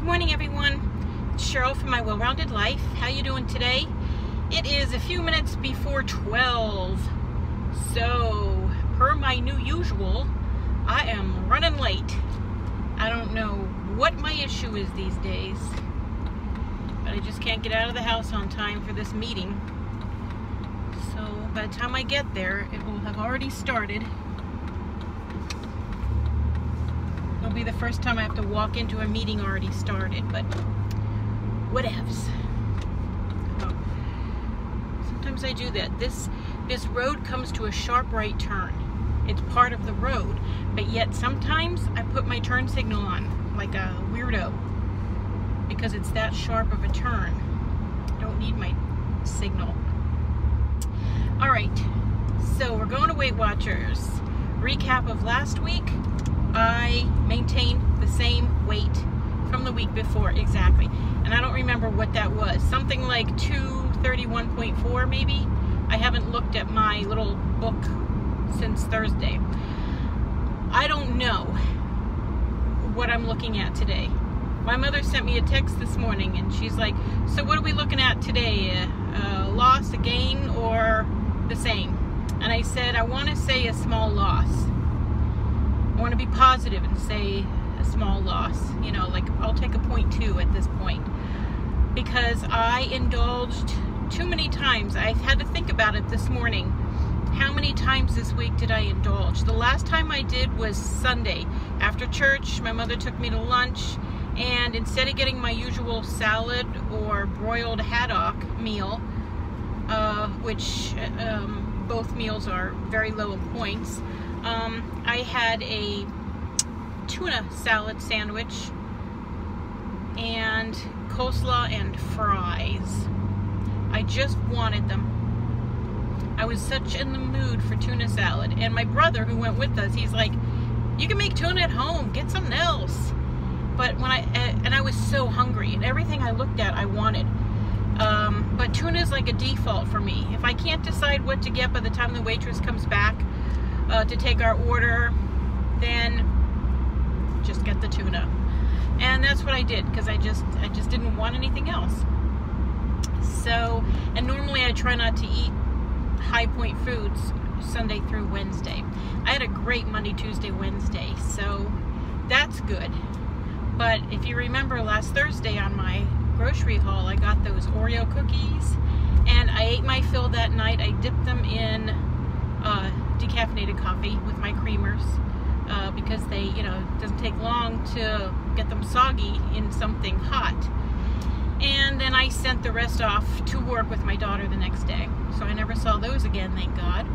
morning, everyone. It's Cheryl from My Well-Rounded Life. How you doing today? It is a few minutes before 12. So, per my new usual, I am running late. I don't know what my issue is these days, but I just can't get out of the house on time for this meeting. So, by the time I get there, it will have already started. It'll be the first time I have to walk into a meeting already started, but whatevs. Oh. Sometimes I do that. This road comes to a sharp right turn. It's part of the road, but yet sometimes I put my turn signal on like a weirdo because it's that sharp of a turn. I don't need my signal. All right, so we're going to Weight Watchers. Recap of last week. I maintained the same weight from the week before, exactly. And I don't remember what that was. Something like 231.4 maybe. I haven't looked at my little book since Thursday. I don't know what I'm looking at today. My mother sent me a text this morning and she's like, so what are we looking at today? A loss, a gain, or the same? And I said, I want to say a small loss. I want to be positive and say a small loss. You know, like I'll take a 0.2 at this point. Because I indulged too many times. I had to think about it this morning. How many times this week did I indulge? The last time I did was Sunday. After church, my mother took me to lunch, and instead of getting my usual salad or broiled haddock meal, which both meals are very low in points, I had a tuna salad sandwich and coleslaw and fries. I just wanted them. I was such in the mood for tuna salad. And my brother, who went with us, he's like, you can make tuna at home, get something else. But when I was so hungry, and everything I looked at I wanted. But tuna is like a default for me. If I can't decide what to get by the time the waitress comes back to take our order, then just get the tuna. And that's what I did, because I just didn't want anything else. So, and normally I try not to eat high point foods Sunday through Wednesday. I had a great Monday, Tuesday, Wednesday, so that's good. But if you remember last Thursday on my grocery haul, I got those Oreo cookies and I ate my fill that night. I dipped them in decaffeinated coffee with my creamers because they, you know, it doesn't take long to get them soggy in something hot. And then I sent the rest off to work with my daughter the next day. So I never saw those again, thank God.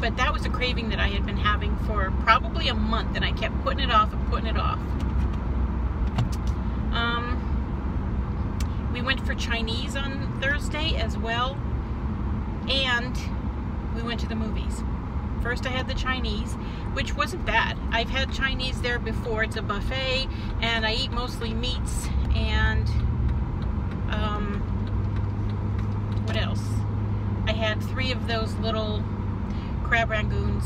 But that was a craving that I had been having for probably a month, and I kept putting it off and putting it off. We went for Chinese on Thursday as well, and we went to the movies. First I had the Chinese, which wasn't bad. I've had Chinese there before. It's a buffet, and I eat mostly meats, and what else? I had 3 of those little crab rangoons.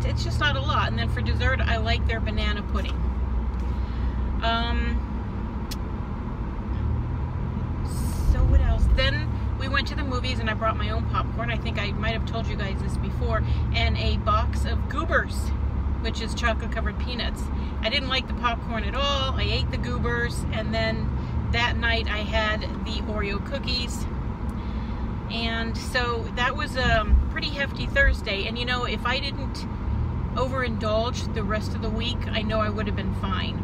It's just not a lot. And then for dessert, I like their banana pudding. So what else? Then we went to the movies and I brought my own popcorn. I think I might have told you guys this before. And a box of Goobers, which is chocolate covered peanuts. I didn't like the popcorn at all. I ate the Goobers, and then that night I had the Oreo cookies. And so that was a pretty hefty Thursday. And you know, if I didn't overindulge the rest of the week, I know I would have been fine.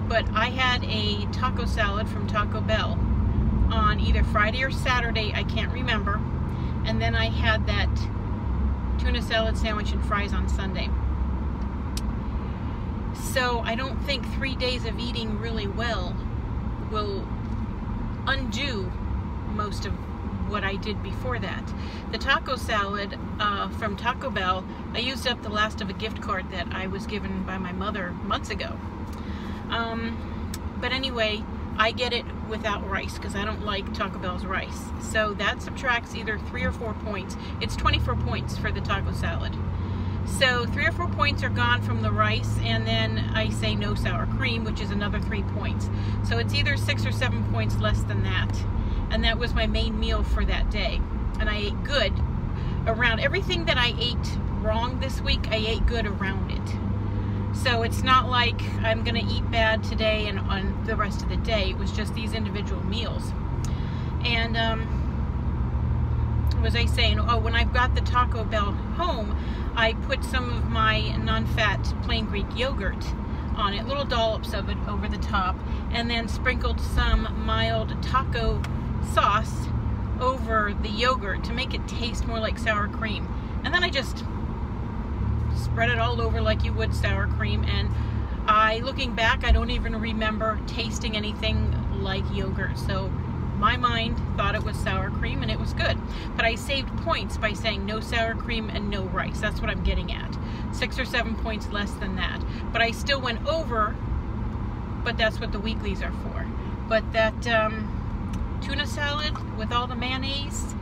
But I had a taco salad from Taco Bell on either Friday or Saturday, I can't remember. And then I had that tuna salad sandwich and fries on Sunday. So I don't think 3 days of eating really well will undo most of what I did before that. The taco salad from Taco Bell, I used up the last of a gift card that I was given by my mother months ago. But anyway, I get it without rice because I don't like Taco Bell's rice. So that subtracts either 3 or 4 points. It's 24 points for the taco salad. So 3 or 4 points are gone from the rice, and then I say no sour cream, which is another 3 points. So it's either 6 or 7 points less than that. And that was my main meal for that day. And I ate good around everything that I ate wrong this week. I ate good around it. So it's not like I'm gonna eat bad today and on the rest of the day. It was just these individual meals. And was I saying, oh, when I got the Taco Bell home, I put some of my non-fat plain Greek yogurt on it, little dollops of it over the top, and then sprinkled some mild taco sauce over the yogurt to make it taste more like sour cream. And then I just spread it all over like you would sour cream, and looking back, I don't even remember tasting anything like yogurt. So my mind thought it was sour cream, and it was good. But I saved points by saying no sour cream and no rice. That's what I'm getting at. 6 or 7 points less than that. But I still went over, but that's what the weeklies are for. But that tuna salad with all the mayonnaise,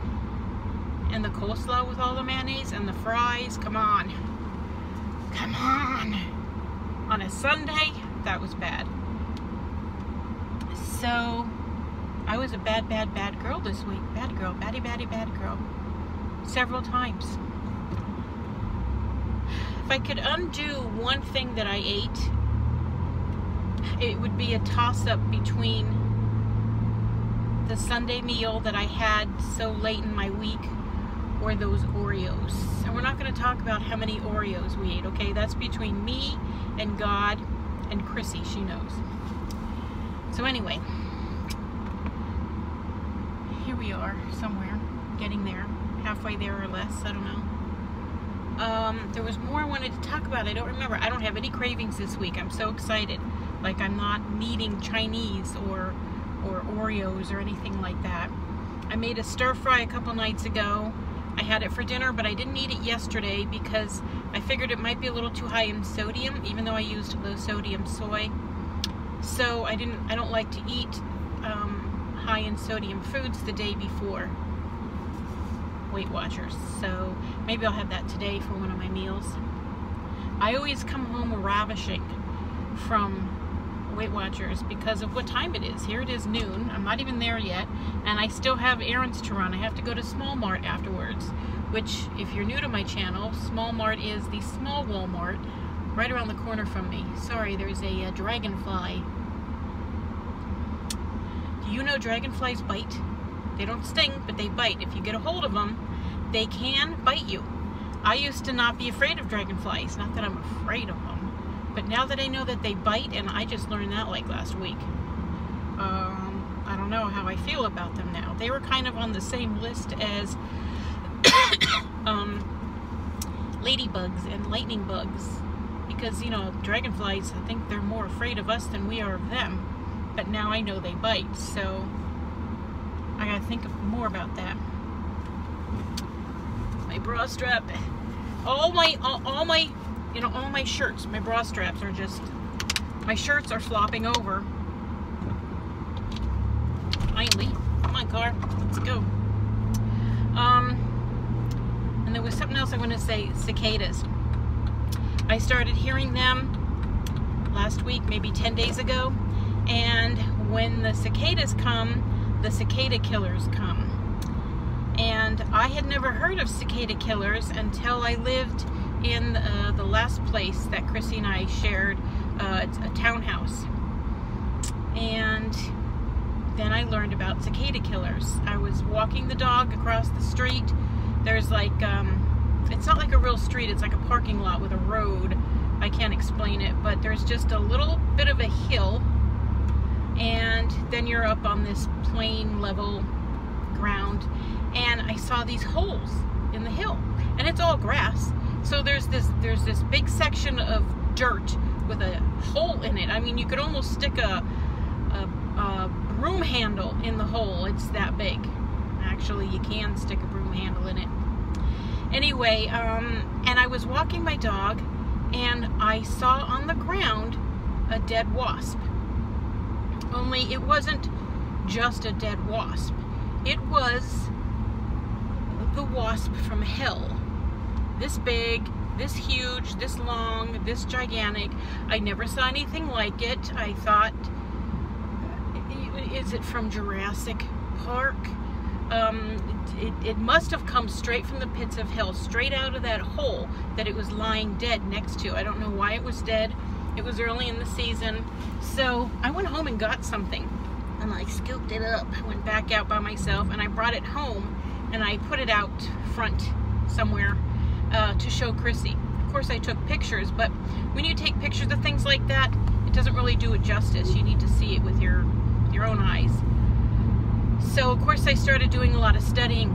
and the coleslaw with all the mayonnaise, and the fries, come on. Come on. On a Sunday, that was bad. So I was a bad girl this week. Bad girl, bad girl. Several times. If I could undo one thing that I ate, it would be a toss-up between the Sunday meal that I had so late in my week or those Oreos. And we're not going to talk about how many Oreos we ate, okay? That's between me and God and Chrissy, she knows. So anyway, here we are, somewhere, getting there, halfway there or less, I don't know. There was more I wanted to talk about. I don't remember. I don't have any cravings this week. I'm so excited. Like I'm not needing Chinese or Oreos or anything like that. I made a stir fry a couple nights ago. I had it for dinner, but I didn't eat it yesterday because I figured it might be a little too high in sodium, even though I used low sodium soy. So I don't like to eat high in sodium foods the day before Weight Watchers. So maybe I'll have that today for one of my meals. I always come home ravishing from Weight Watchers because of what time it is. Here it is noon. I'm not even there yet, and I still have errands to run. I have to go to Small Mart afterwards, which, if you're new to my channel, Small Mart is the small Walmart right around the corner from me. Sorry, there's a dragonfly. Do you know dragonflies bite? They don't sting, but they bite. If you get a hold of them, they can bite you. I used to not be afraid of dragonflies. Not that I'm afraid of them, but now that I know that they bite, and I just learned that like last week, I don't know how I feel about them now. They were kind of on the same list as ladybugs and lightning bugs, because, you know, dragonflies, I think they're more afraid of us than we are of them. But now I know they bite, so I gotta think more about that. My bra strap, all my shirts, my bra straps are just, my shirts are flopping over. Finally, come on, car, let's go. And there was something else I want to say. Cicadas. I started hearing them last week, maybe 10 days ago. And when the cicadas come, the cicada killers come. And I had never heard of cicada killers until I lived in the last place that Chrissy and I shared. It's a townhouse. And then I learned about cicada killers. I was walking the dog across the street. There's like, it's not like a real street, it's like a parking lot with a road. I can't explain it, but there's just a little bit of a hill, and then you're up on this plain level ground, and I saw these holes in the hill, and it's all grass. So there's this big section of dirt with a hole in it. I mean, you could almost stick a broom handle in the hole. It's that big. Actually, you can stick a broom handle in it. Anyway, and I was walking my dog, and I saw on the ground a dead wasp. Only it wasn't just a dead wasp. It was the wasp from hell. This big, this huge, this long, this gigantic. I never saw anything like it. I thought, is it from Jurassic Park? It must have come straight from the pits of hell, straight out of that hole that it was lying dead next to. I don't know why it was dead. It was early in the season. So I went home and got something, and I scooped it up. I went back out by myself, and I brought it home, and I put it out front somewhere to show Chrissy. Of course, I took pictures, but when you take pictures of things like that, it doesn't really do it justice. You need to see it with your own eyes. So, of course, I started doing a lot of studying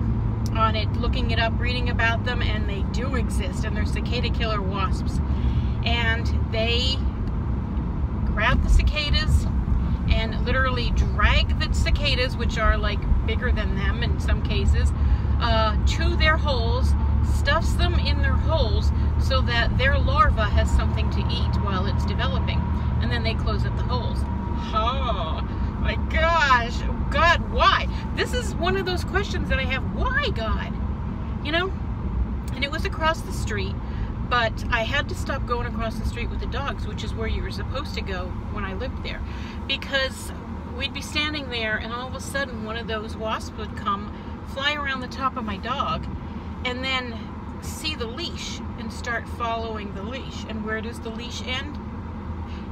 on it, looking it up, reading about them, and they do exist, and they're cicada killer wasps. And they grab the cicadas and literally drag the cicadas, which are like bigger than them in some cases, to their holes, stuffs them in their holes so that their larva has something to eat while it's developing, and then they close up the holes. Oh my gosh, God, why? This is one of those questions that I have. Why, God? You know? And it was across the street, but I had to stop going across the street with the dogs, which is where you were supposed to go when I lived there, because we'd be standing there and all of a sudden one of those wasps would come, fly around the top of my dog, and then see the leash and start following the leash. And where does the leash end?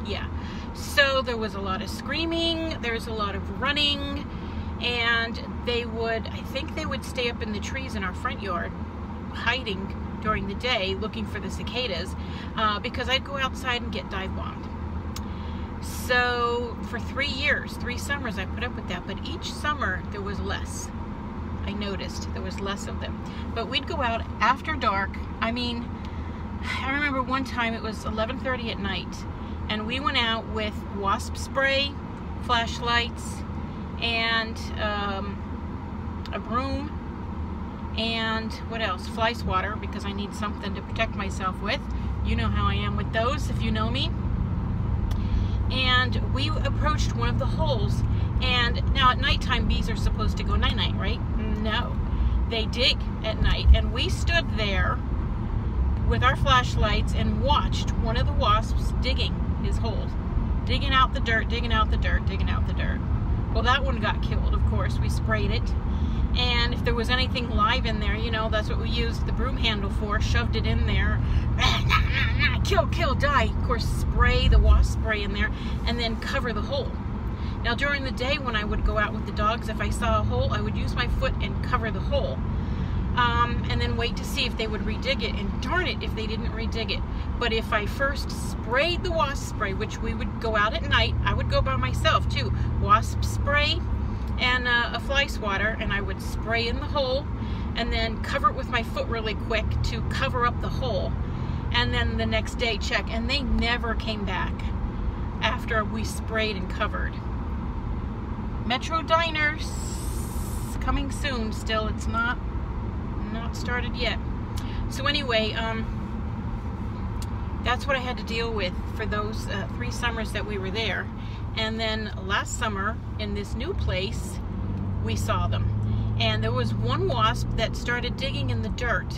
Yeah. So there was a lot of screaming, there's a lot of running, and they would, I think they would stay up in the trees in our front yard, hiding during the day, looking for the cicadas, because I'd go outside and get dive bombed. So for 3 years, 3 summers, I put up with that, but each summer there was less. I noticed there was less of them. But we'd go out after dark. I mean, I remember one time it was 11:30 at night, and we went out with wasp spray, flashlights, and a broom, and what else? Fly swatter, because I need something to protect myself with. You know how I am with those if you know me. And we approached one of the holes, and now at nighttime bees are supposed to go night-night, right? No, they dig at night, and we stood there with our flashlights and watched one of the wasps digging his hole, digging out the dirt, digging out the dirt, digging out the dirt. Well, that one got killed, of course. We sprayed it, and if there was anything live in there, you know, that's what we used the broom handle for, shoved it in there, kill, kill, die. Of course, spray the wasp spray in there, and then cover the hole. Now, during the day when I would go out with the dogs, if I saw a hole, I would use my foot and cover the hole, and then wait to see if they would redig it, and darn it if they didn't redig it. But if I first sprayed the wasp spray, which we would go out at night, I would go by myself too, wasp spray and a fly swatter, and I would spray in the hole and then cover it with my foot really quick to cover up the hole, and then the next day check, and they never came back after we sprayed and covered. Metro Diners coming soon. Still, it's not started yet. So anyway, that's what I had to deal with for those 3 summers that we were there. And then last summer in this new place, we saw them. And there was one wasp that started digging in the dirt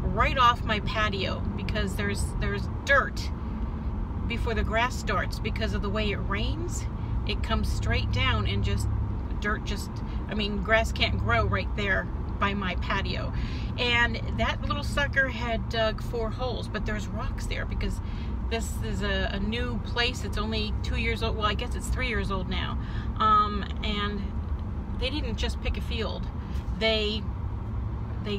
right off my patio, because there's dirt before the grass starts. Because of the way it rains, it comes straight down, and just dirt, I mean, grass can't grow right there by my patio. And that little sucker had dug 4 holes, but there's rocks there because this is a new place. It's only 2 years old. Well, I guess it's 3 years old now. And they didn't just pick a field. They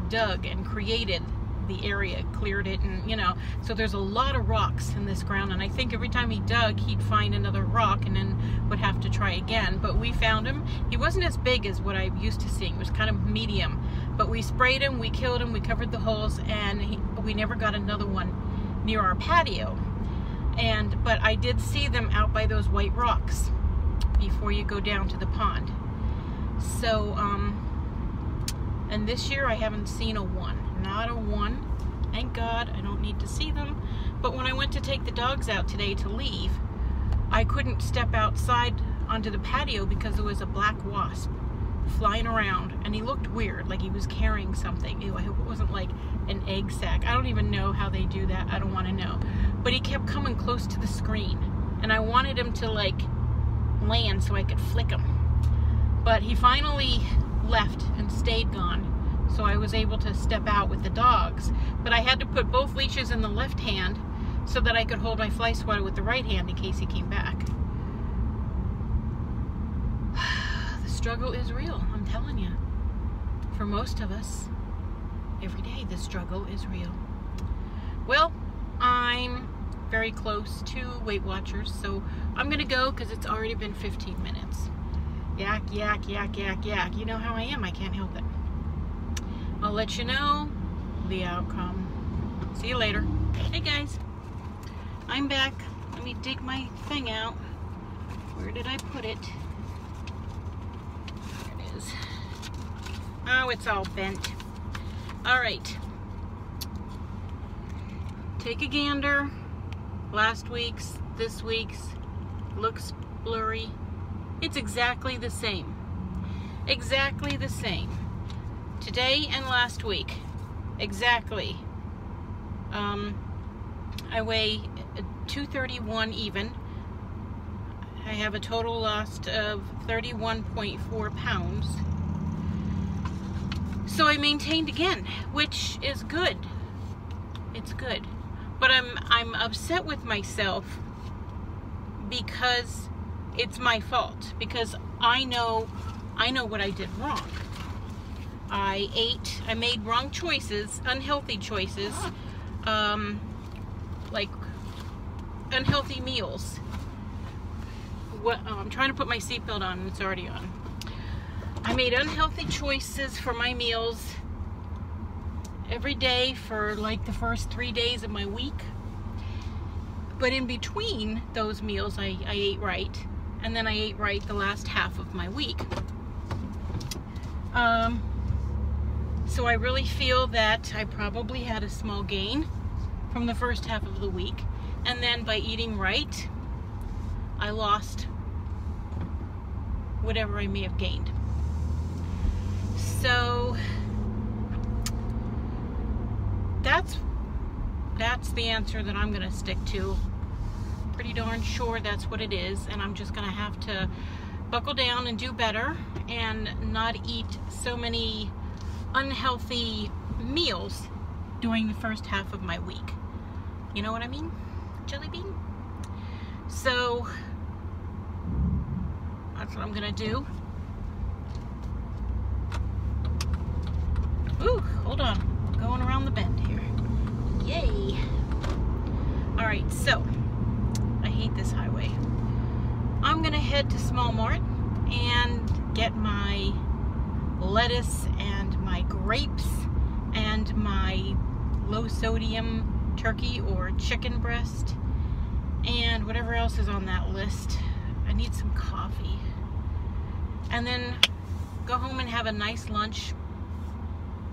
dug and created the area, cleared it, and you know, so there's a lot of rocks in this ground, and I think every time he dug, he'd find another rock and then would have to try again. But we found him. He wasn't as big as what I'm used to seeing. It was kind of medium, but we sprayed him, we killed him, we covered the holes, and we never got another one near our patio. But I did see them out by those white rocks before you go down to the pond. So and this year I haven't seen a one. Not a one. Thank God, I don't need to see them. But when I went to take the dogs out today to leave, I couldn't step outside onto the patio because there was a black wasp flying around, and he looked weird, like he was carrying something. Ew, I hope it wasn't like an egg sack. I don't even know how they do that. I don't want to know. But he kept coming close to the screen, and I wanted him to like land so I could flick him. But he finally left and stayed gone, so I was able to step out with the dogs. But I had to put both leashes in the left hand so that I could hold my fly swatter with the right hand in case he came back. The struggle is real, I'm telling you. For most of us, every day the struggle is real. Well, I'm very close to Weight Watchers, so I'm gonna go because it's already been 15 minutes. Yak, yak, yak, yak, yak. You know how I am, I can't help it. I'll let you know the outcome. See you later. Hey guys, I'm back. Let me dig my thing out. Where did I put it? There it is. Oh, it's all bent. All right. Take a gander. Last week's, this week's, looks blurry. It's exactly the same. Exactly the same. Today and last week. Exactly. I weigh 231 even. I have a total loss of 31.4 pounds. So I maintained again, which is good. It's good. But I'm upset with myself because it's my fault. Because I know what I did wrong. I made wrong choices, unhealthy choices, like unhealthy meals. I'm trying to put my seatbelt on and it's already on. I made unhealthy choices for my meals every day for like the first 3 days of my week. But in between those meals, I ate right. And then I ate right the last half of my week. So I really feel that I probably had a small gain from the first half of the week. And then by eating right, I lost whatever I may have gained. So that's the answer that I'm gonna stick to. Pretty darn sure that's what it is, and I'm just gonna have to buckle down and do better and not eat so many unhealthy meals during the first half of my week. You know what I mean? Jelly bean? So that's what I'm gonna do. Ooh, hold on. I'm going around the bend here. Yay. Alright, so I hate this highway. I'm gonna head to Small Mart and get my lettuce and my grapes and my low sodium turkey or chicken breast and whatever else is on that list. I need some coffee. And then go home and have a nice lunch.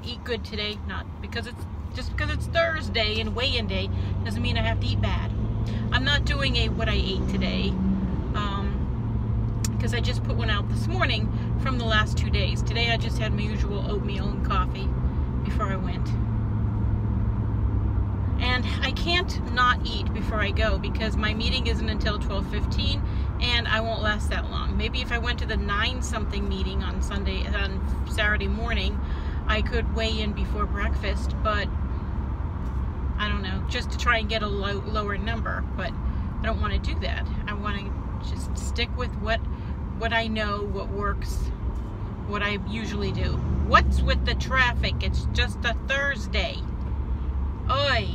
Eat good today, not because it's just because it's Thursday and weigh-in day doesn't mean I have to eat bad. I'm not doing a what I ate today because I just put one out this morning from the last 2 days. Today I just had my usual oatmeal and coffee before I went. And I can't not eat before I go because my meeting isn't until 12:15 and I won't last that long. Maybe if I went to the 9-something meeting on Saturday morning, I could weigh in before breakfast, but I don't know, just to try and get a lower number, but I don't want to do that. I want to just stick with what I know, what works, what I usually do. What's with the traffic? It's just a Thursday. Oy.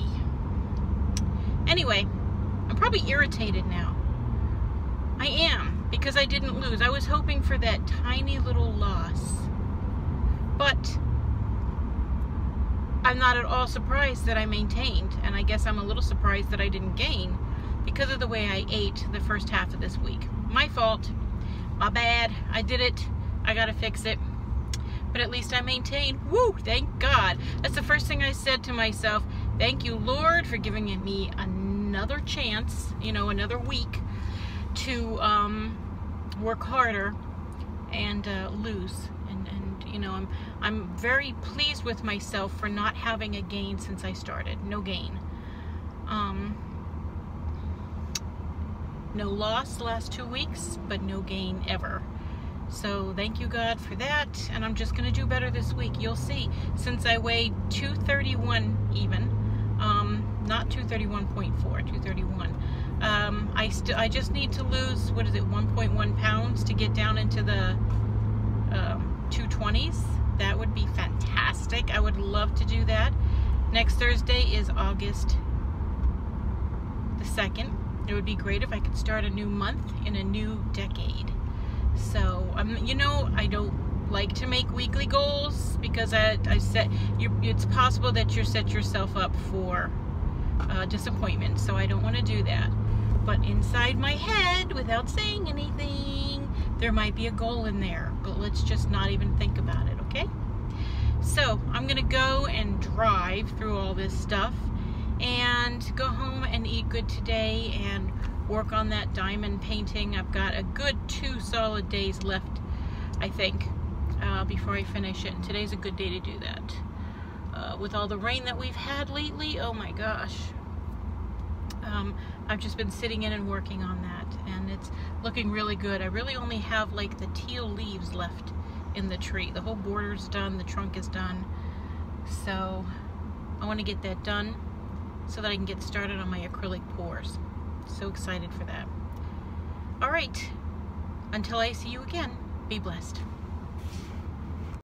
Anyway, I'm probably irritated now. I am, because I didn't lose. I was hoping for that tiny little loss. But I'm not at all surprised that I maintained, and I guess I'm a little surprised that I didn't gain because of the way I ate the first half of this week. My fault. My bad. I did it. I gotta fix it. But at least I maintained. Woo! Thank God. That's the first thing I said to myself. Thank you, Lord, for giving me another chance, you know, another week to work harder and lose and You know, I'm very pleased with myself for not having a gain since I started. No gain. No loss the last 2 weeks, but no gain ever. So thank you, God, for that. And I'm just going to do better this week. You'll see. Since I weighed 231 even, not 231.4, 231. I just need to lose, what is it, 1.1 pounds to get down into the 220s. That would be fantastic. I would love to do that. Next Thursday is August the 2nd. It would be great if I could start a new month in a new decade. So, you know, I don't like to make weekly goals because it's possible that you set yourself up for disappointment. So I don't want to do that. But inside my head, without saying anything, there might be a goal in there. But let's just not even think about it, okay? So I'm going to go and drive through all this stuff and go home and eat good today and work on that diamond painting. I've got a good 2 solid days left, I think, before I finish it. And today's a good day to do that. With all the rain that we've had lately, oh my gosh. I've just been sitting in and working on that, and it's looking really good. I really only have like the teal leaves left in the tree. The whole border's done, the trunk is done. So I want to get that done so that I can get started on my acrylic pours. So excited for that. All right, until I see you again, be blessed.